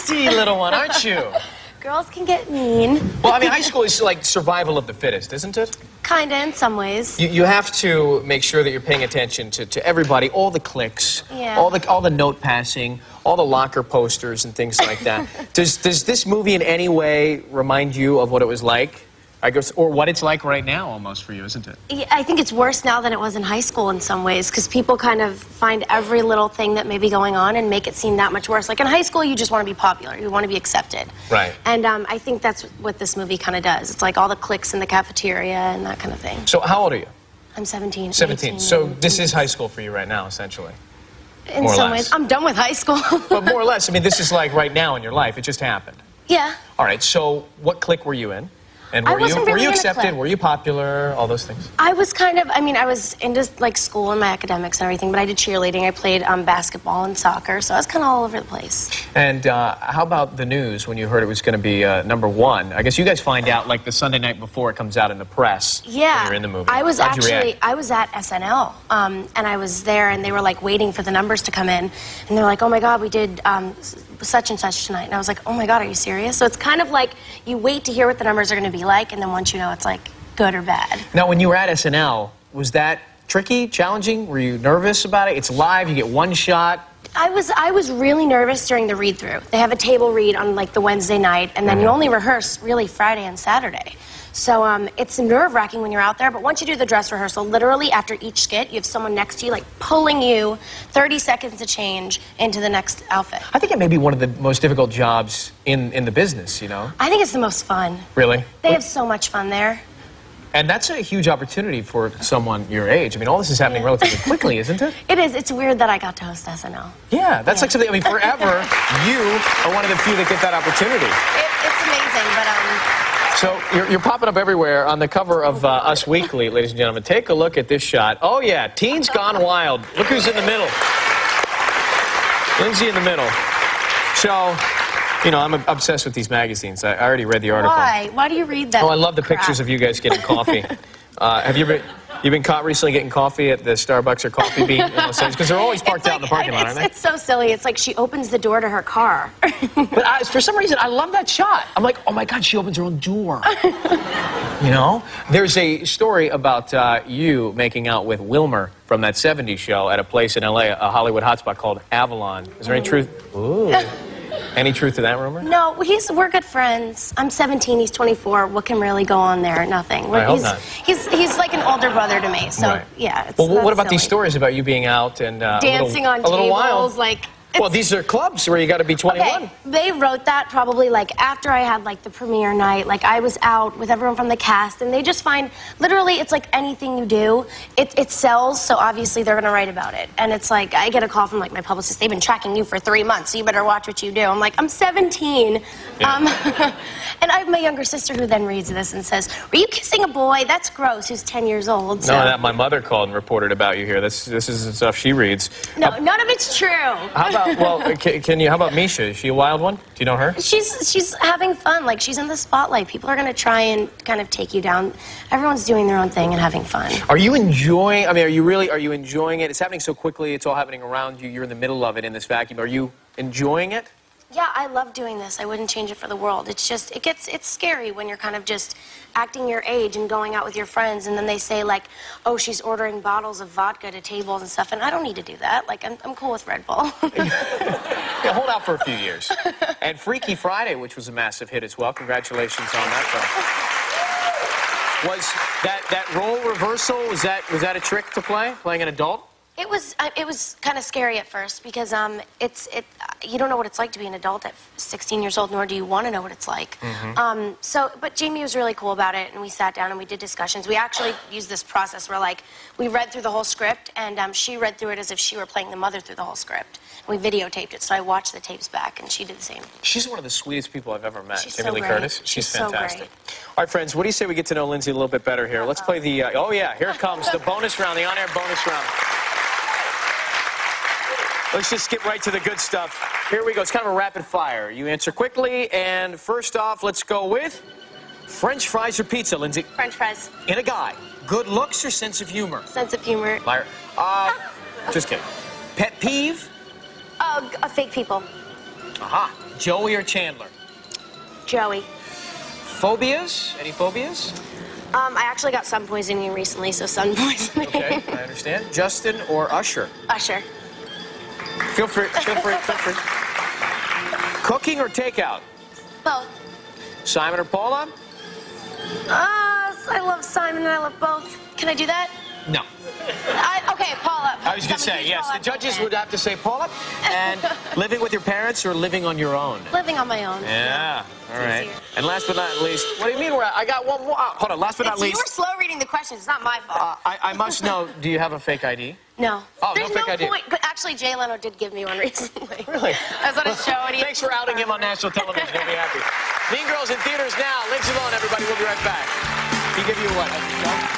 feisty little one, aren't you? Girls can get mean. Well, I mean, high school is like survival of the fittest, isn't it? Kinda, in some ways. You have to make sure that you're paying attention to everybody, all the cliques, Yeah. all the note passing, all the locker posters and things like that. Does this movie in any way remind you of what it was like? I guess, or what it's like right now, almost, for you, isn't it? Yeah, I think it's worse now than it was in high school in some ways, because people kind of find every little thing that may be going on and make it seem that much worse. Like in high school, you just want to be popular. You want to be accepted. Right. And I think that's what this movie kind of does. It's like all the cliques in the cafeteria and that kind of thing. So how old are you? I'm 17. 17. So this is high school for you right now, essentially. In some ways. I'm done with high school. But more or less, I mean, this is like right now in your life. It just happened. Yeah. All right, so what clique were you in? And were you accepted? Were you popular? All those things? I was kind of, I mean, I was into like school and my academics and everything, but I did cheerleading. I played basketball and soccer, so I was kind of all over the place. And how about the news when you heard it was going to be #1? I guess you guys find out like the Sunday night before it comes out in the press. Yeah. When you're in the movie. I was at SNL, and I was there, and they were like waiting for the numbers to come in, and they're like, oh my God, we did such and such tonight. And I was like, oh my God, are you serious? So it's kind of like you wait to hear what the numbers are going to be like, and then once you know, it's like good or bad. Now, when you were at SNL, was that tricky, challenging? Were you nervous about it? It's live, you get one shot. I was really nervous during the read-through. They have a table read on like the Wednesday night, and then you only rehearse really Friday and Saturday. So it's nerve-wracking when you're out there, but once you do the dress rehearsal, literally after each skit, you have someone next to you, like pulling you 30 seconds to change into the next outfit. I think it may be one of the most difficult jobs in the business, you know? I think it's the most fun. Really? They have so much fun there. And that's a huge opportunity for someone your age. I mean, all this is happening relatively quickly, isn't it? It is. It's weird that I got to host SNL. Yeah, that's like something, I mean, forever, you are one of the few that get that opportunity. It's amazing, but So you're popping up everywhere on the cover of Us Weekly, ladies and gentlemen. Take a look at this shot. Oh, yeah, Teens Gone Wild. Look who's in the middle. Lindsay in the middle. So, you know, I'm obsessed with these magazines. I already read the article. Why? Why do you read that? Oh, I love the pictures of you guys getting coffee. Have you been caught recently getting coffee at the Starbucks or Coffee Bean in Los Angeles? Because they're always parked out in the parking lot, aren't they? It's so silly. It's like she opens the door to her car. But for some reason, I love that shot. I'm like, oh my God, she opens her own door. You know? There's a story about you making out with Wilmer from that 70s show at a place in LA, a Hollywood hotspot called Avalon. Is there any truth? Ooh. Any truth to that rumor? No, we're good friends. I'm 17, he's 24. What can really go on there? Nothing. I hope not. He's like an older brother to me, so right. yeah. Well, what about these stories about you being out and dancing on a little tables, wild? like? Well, these are clubs where you got to be 21. Okay, they wrote that probably like after I had like the premiere night. Like I was out with everyone from the cast, and they just find literally it's like anything you do, it sells. So obviously they're gonna write about it. And it's like I get a call from like my publicist. They've been tracking you for 3 months, so you better watch what you do. I'm like, I'm 17, yeah. And I have my younger sister who then reads this and says, "Were you kissing a boy? That's gross." Who's 10 years old? So. No, that my mother called and reported about you here. This is the stuff she reads. No, none of it's true. How about? Well, how about Misha? Is she a wild one? Do you know her? She's having fun. Like, she's in the spotlight. People are going to try and kind of take you down. Everyone's doing their own thing and having fun. Are you enjoying, I mean, are you enjoying it? It's happening so quickly. It's all happening around you. You're in the middle of it in this vacuum. Are you enjoying it? Yeah, I love doing this. I wouldn't change it for the world. It's just, it's scary when you're kind of just acting your age and going out with your friends, and then they say, like, oh, she's ordering bottles of vodka to tables and stuff, and I don't need to do that. Like, I'm cool with Red Bull. Yeah, hold out for a few years. And Freaky Friday, which was a massive hit as well. Congratulations on that, though. Was that role reversal, was that a trick to play, playing an adult? It was kind of scary at first because you don't know what it's like to be an adult at 16 years old, nor do you want to know what it's like. But Jamie was really cool about it, and we sat down and we did discussions. We actually used this process where, like, we read through the whole script, and she read through it as if she were playing the mother through the whole script. And we videotaped it, so I watched the tapes back, and she did the same. She's one of the sweetest people I've ever met. She's Jamie so Lee great. Curtis. She's fantastic. So great. All right, friends, what do you say we get to know Lindsay a little bit better here? Let's play the, oh yeah, here it comes, the bonus round, the on-air bonus round. Let's just skip right to the good stuff. Here we go. It's kind of a rapid fire. You answer quickly, and first off, let's go with French fries or pizza, Lindsay? French fries. In a guy, good looks or sense of humor? Sense of humor. Liar. Just kidding. Pet peeve? Fake people. Aha. Joey or Chandler? Joey. Phobias? Any phobias? I actually got sun poisoning recently, so sun poisoning. Okay, I understand. Justin or Usher? Usher. Feel free, feel free, feel free. Cooking or takeout? Both. Simon or Paula? I love Simon and I love both. Can I do that? No. Okay, Paula. I was going to say, yes, the judges would have to say Paula. And living with your parents or living on your own? Living on my own. Yeah, all right. And last but not least, what do you mean? I got one more. Hold on, last but not least. You were slow reading the questions. It's not my fault. I must know, do you have a fake ID? No. Oh, There's no fake ID. point. But actually, Jay Leno did give me one recently. Really? I was on a show and he... Thanks for outing him on national television. He'll be happy. Mean Girls in theaters now. Lindsay Lohan, everybody. We'll be right back. He give you what?